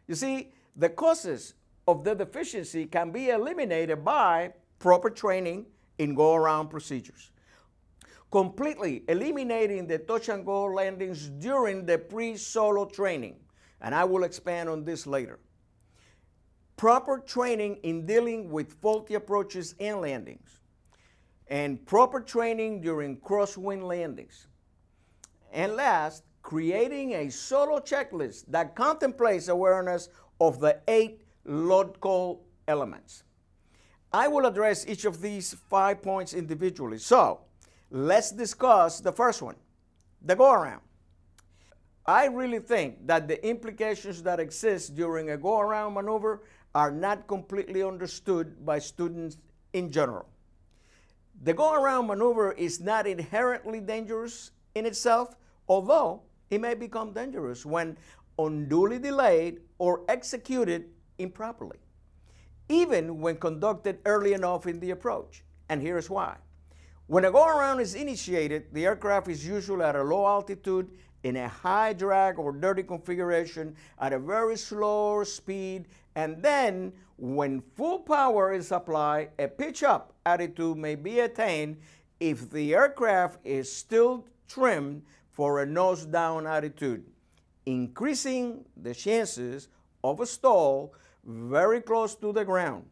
You see, the causes of the deficiency can be eliminated by proper training in go-around procedures. Completely eliminating the touch-and-go landings during the pre-solo training, and I will expand on this later. Proper training in dealing with faulty approaches and landings, and proper training during crosswind landings. And last, creating a solo checklist that contemplates awareness of the 8 load call elements. I will address each of these 5 points individually. So, let's discuss the first one, the go-around. I really think that the implications that exist during a go-around maneuver are not completely understood by students in general. The go-around maneuver is not inherently dangerous in itself, although it may become dangerous when unduly delayed or executed improperly, even when conducted early enough in the approach. And here's why. When a go-around is initiated, the aircraft is usually at a low altitude in a high drag or dirty configuration at a very slow speed, and then when full power is applied, a pitch-up attitude may be attained if the aircraft is still trimmed for a nose-down attitude, increasing the chances of a stall very close to the ground.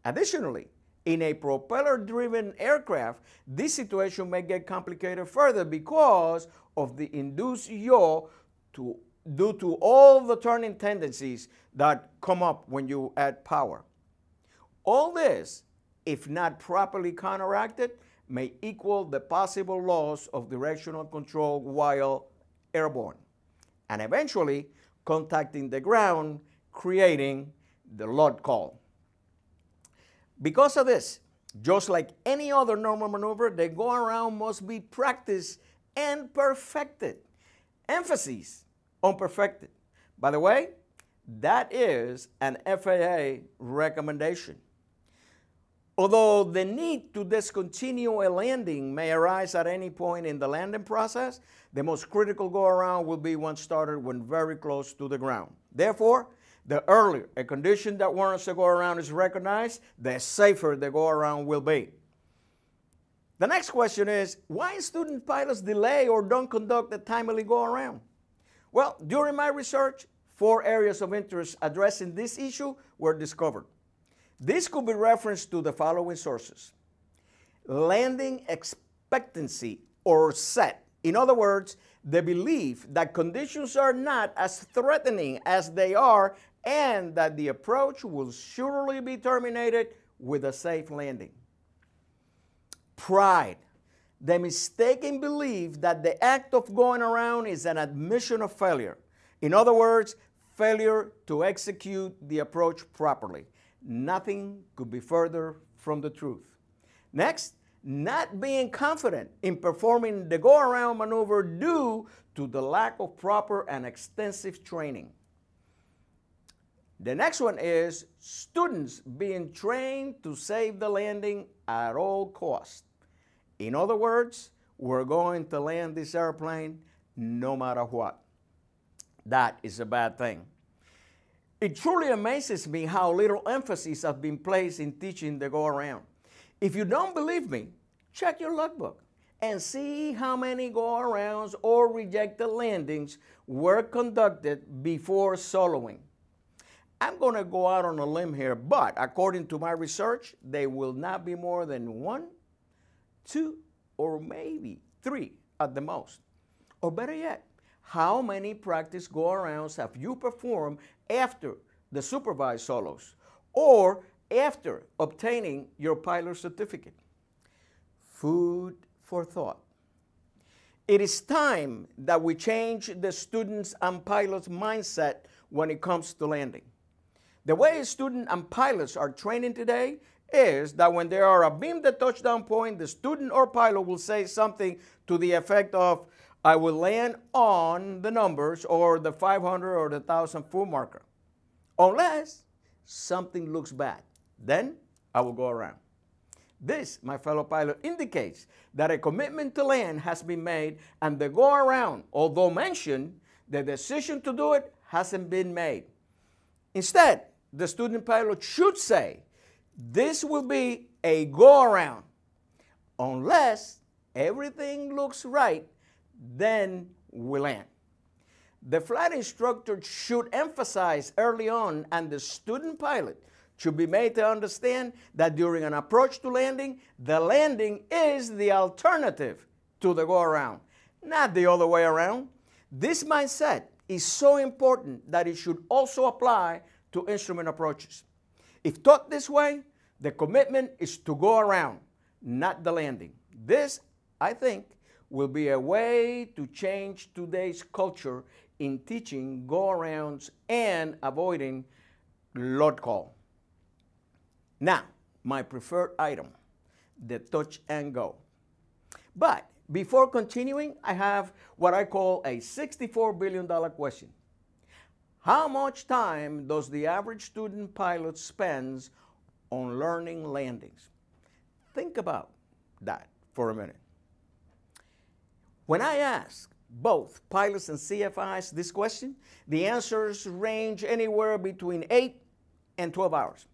Additionally, in a propeller-driven aircraft, this situation may get complicated further because of the induced yaw due to all the turning tendencies that come up when you add power. All this, if not properly counteracted, may equal the possible loss of directional control while airborne, and eventually contacting the ground, creating the load call. Because of this, just like any other normal maneuver, the go-around must be practiced and perfected. Emphasis on perfected. By the way, that is an FAA recommendation. Although the need to discontinue a landing may arise at any point in the landing process, the most critical go-around will be one started when very close to the ground. Therefore, the earlier a condition that warrants a go-around is recognized, the safer the go-around will be. The next question is, why student pilots delay or don't conduct a timely go-around? Well, during my research, 4 areas of interest addressing this issue were discovered. This could be referenced to the following sources. Landing expectancy or set. In other words, the belief that conditions are not as threatening as they are and that the approach will surely be terminated with a safe landing. Pride. The mistaken belief that the act of going around is an admission of failure. In other words, failure to execute the approach properly. Nothing could be further from the truth. Next, not being confident in performing the go-around maneuver due to the lack of proper and extensive training. The next one is students being trained to save the landing at all costs. In other words, we're going to land this airplane no matter what. That is a bad thing. It truly amazes me how little emphasis has been placed in teaching the go-around. If you don't believe me, check your logbook and see how many go-arounds or rejected landings were conducted before soloing. I'm going to go out on a limb here, but according to my research, there will not be more than 1, 2, or maybe 3 at the most. Or better yet, how many practice go-arounds have you performed after the supervised solos or after obtaining your pilot certificate? Food for thought. It is time that we change the students and pilots' mindset when it comes to landing. The way students and pilots are training today is that when they are abeamed the touchdown point, the student or pilot will say something to the effect of, I will land on the numbers or the 500 or the 1,000 foot marker, unless something looks bad. Then I will go around. This, my fellow pilot, indicates that a commitment to land has been made and the go around, although mentioned, the decision to do it hasn't been made. Instead, the student pilot should say, this will be a go-around. Unless everything looks right, then we land. The flight instructor should emphasize early on, and the student pilot should be made to understand that during an approach to landing, the landing is the alternative to the go-around, not the other way around. This mindset is so important that it should also apply to instrument approaches. If taught this way, the commitment is to go around, not the landing. This, I think, will be a way to change today's culture in teaching go-arounds and avoiding load call. Now, my preferred item, the touch and go. But before continuing, I have what I call a $64 billion question. How much time does the average student pilot spend on learning landings? Think about that for a minute. When I ask both pilots and CFIs this question, the answers range anywhere between 8 and 12 hours.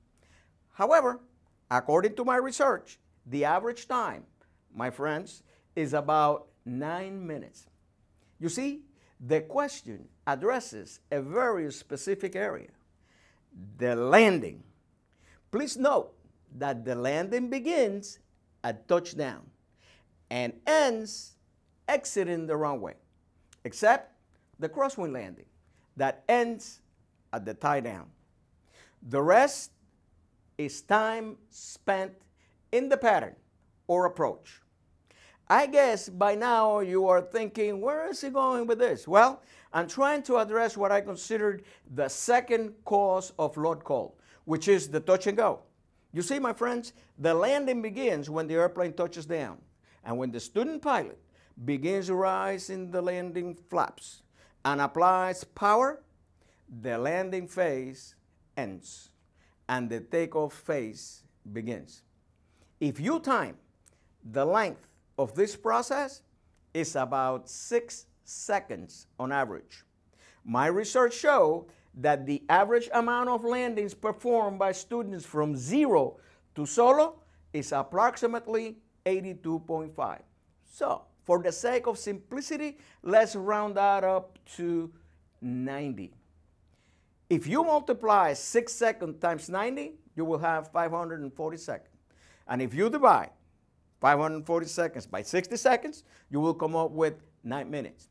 However, according to my research, the average time, my friends, is about 9 minutes. You see, the question addresses a very specific area, the landing. Please note that the landing begins at touchdown and ends exiting the runway, except the crosswind landing that ends at the tie down. The rest is time spent in the pattern or approach. I guess by now you are thinking, where is he going with this? Well, I'm trying to address what I considered the second cause of load call, which is the touch and go. You see, my friends, the landing begins when the airplane touches down, and when the student pilot begins raising the landing flaps and applies power, the landing phase ends and the takeoff phase begins. If you time the length of this process, is about 6 seconds on average. My research showed that the average amount of landings performed by students from 0 to solo is approximately 82.5. So, for the sake of simplicity, let's round that up to 90. If you multiply 6 seconds times 90, you will have 540 seconds. And if you divide 540 seconds by 60 seconds, you will come up with 9 minutes.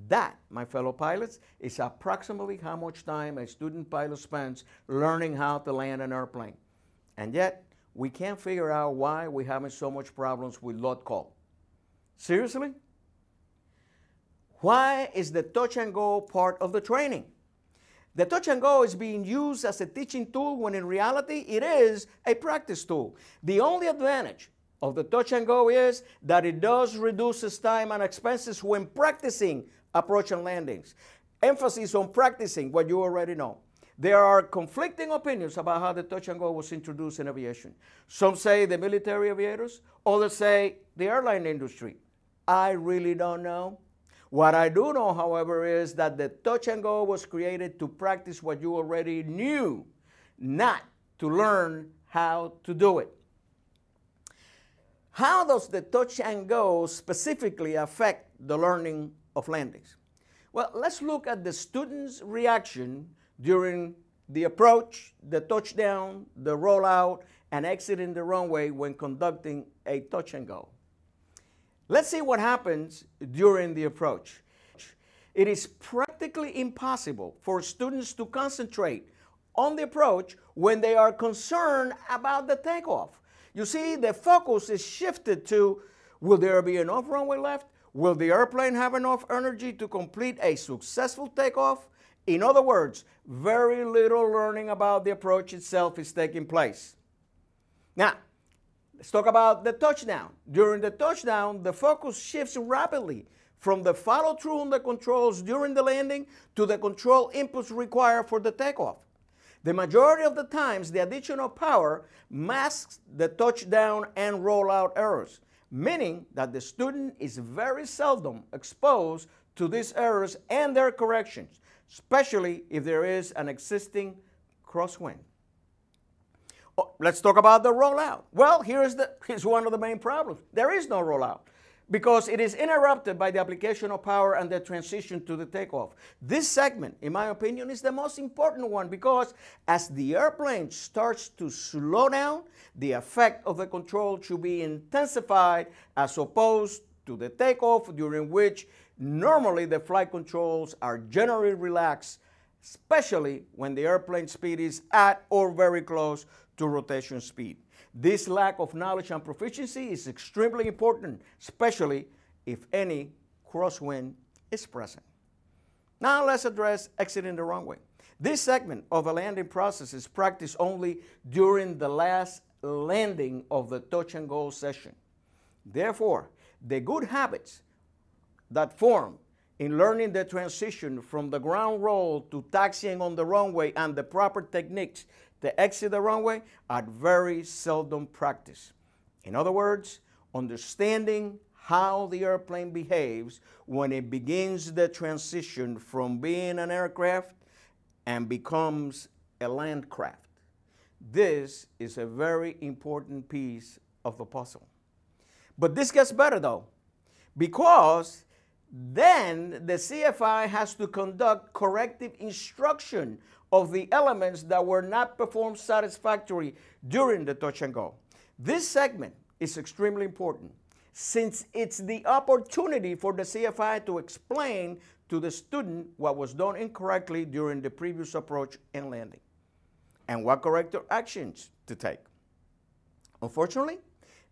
That, my fellow pilots, is approximately how much time a student pilot spends learning how to land an airplane. And yet, we can't figure out why we're having so much problems with load call. Seriously? Why is the touch and go part of the training? The touch and go is being used as a teaching tool when in reality it is a practice tool. The only advantage of the touch and go is that it does reduce time and expenses when practicing approach and landings. Emphasis on practicing what you already know. There are conflicting opinions about how the touch and go was introduced in aviation. Some say the military aviators, others say the airline industry. I really don't know. What I do know, however, is that the touch and go was created to practice what you already knew, not to learn how to do it. How does the touch and go specifically affect the learning of landings? Well, let's look at the student's reaction during the approach, the touchdown, the rollout, and exiting the runway when conducting a touch and go. Let's see what happens during the approach. It is practically impossible for students to concentrate on the approach when they are concerned about the takeoff. You see, the focus is shifted to, will there be enough runway left? Will the airplane have enough energy to complete a successful takeoff? In other words, very little learning about the approach itself is taking place. Now, let's talk about the touchdown. During the touchdown, the focus shifts rapidly from the follow-through on the controls during the landing to the control inputs required for the takeoff. The majority of the times, the additional power masks the touchdown and rollout errors, meaning that the student is very seldom exposed to these errors and their corrections, especially if there is an existing crosswind. Oh, let's talk about the rollout. Well, here's one of the main problems. There is no rollout because it is interrupted by the application of power and the transition to the takeoff. This segment, in my opinion, is the most important one because as the airplane starts to slow down, the effect of the control should be intensified as opposed to the takeoff, during which normally the flight controls are generally relaxed, especially when the airplane speed is at or very close to rotation speed. This lack of knowledge and proficiency is extremely important, especially if any crosswind is present. Now let's address exiting the runway. This segment of the landing process is practiced only during the last landing of the touch and go session. Therefore, the good habits that form in learning the transition from the ground roll to taxiing on the runway and the proper techniques to exit the runway are very seldom practiced. In other words, understanding how the airplane behaves when it begins the transition from being an aircraft and becomes a land craft. This is a very important piece of the puzzle. But this gets better though, because then the CFI has to conduct corrective instruction of the elements that were not performed satisfactorily during the touch and go. This segment is extremely important since it's the opportunity for the CFI to explain to the student what was done incorrectly during the previous approach and landing and what corrective actions to take. Unfortunately,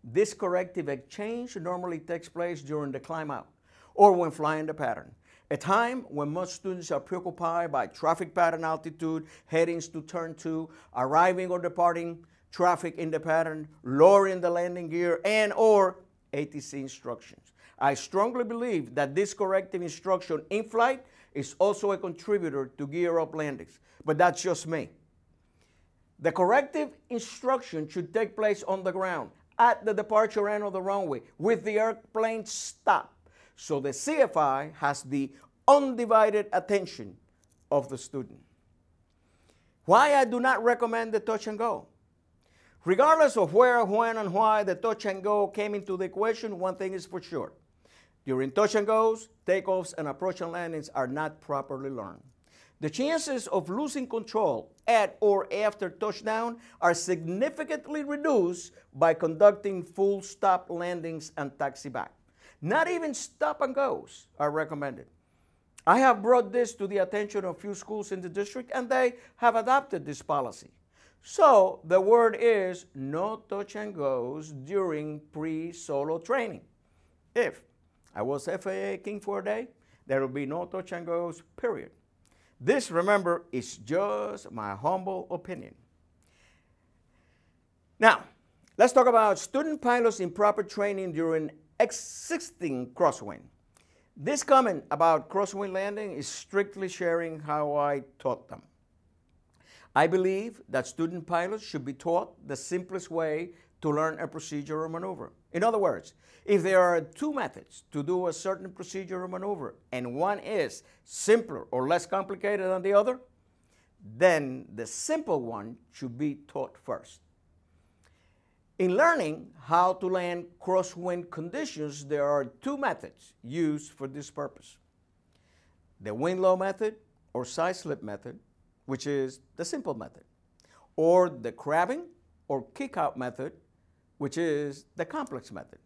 this corrective exchange normally takes place during the climb out or when flying the pattern, a time when most students are preoccupied by traffic pattern altitude, headings to turn 2, arriving or departing traffic in the pattern, lowering the landing gear, and or ATC instructions. I strongly believe that this corrective instruction in flight is also a contributor to gear up landings, but that's just me. The corrective instruction should take place on the ground at the departure end of the runway with the airplane stopped, so the CFI has the undivided attention of the student. Why I do not recommend the touch and go? Regardless of where, when, and why the touch and go came into the equation, one thing is for sure. During touch and goes, takeoffs, and approach and landings are not properly learned. The chances of losing control at or after touchdown are significantly reduced by conducting full stop landings and taxi back. Not even stop and goes are recommended. I have brought this to the attention of a few schools in the district and they have adopted this policy. So the word is no touch and goes during pre-solo training. If I was FAA king for a day, there will be no touch and goes, period. This, remember, is just my humble opinion. Now, let's talk about student pilots in proper training during existing crosswind. This comment about crosswind landing is strictly sharing how I taught them. I believe that student pilots should be taught the simplest way to learn a procedure or maneuver. In other words, if there are two methods to do a certain procedure or maneuver, and one is simpler or less complicated than the other, then the simple one should be taught first. In learning how to land crosswind conditions, there are two methods used for this purpose. The wind-low method or side-slip method, which is the simple method, or the crabbing or kick-out method, which is the complex method.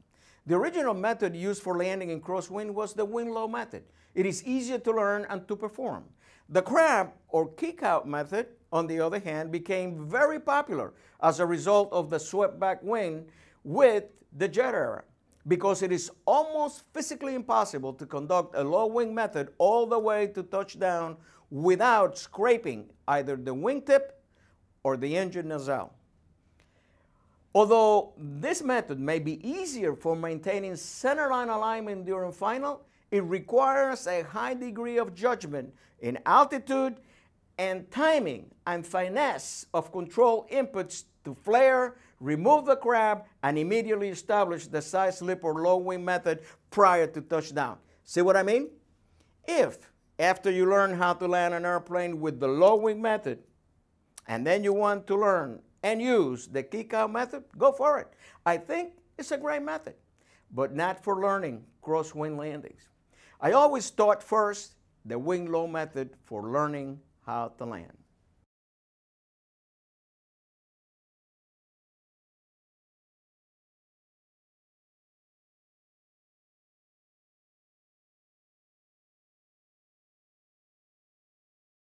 The original method used for landing in crosswind was the wind-low method. It is easier to learn and to perform. The crab or kick-out method, on the other hand, became very popular as a result of the swept-back wing with the jet era, because it is almost physically impossible to conduct a low-wing method all the way to touchdown without scraping either the wingtip or the engine nacelle. Although this method may be easier for maintaining centerline alignment during final, it requires a high degree of judgment in altitude and timing and finesse of control inputs to flare, remove the crab, and immediately establish the side slip or low wing method prior to touchdown. See what I mean? If, after you learn how to land an airplane with the low wing method, and then you want to learn and use the kick out method, go for it. I think it's a great method, but not for learning crosswind landings. I always taught first the wing low method for learning how to land.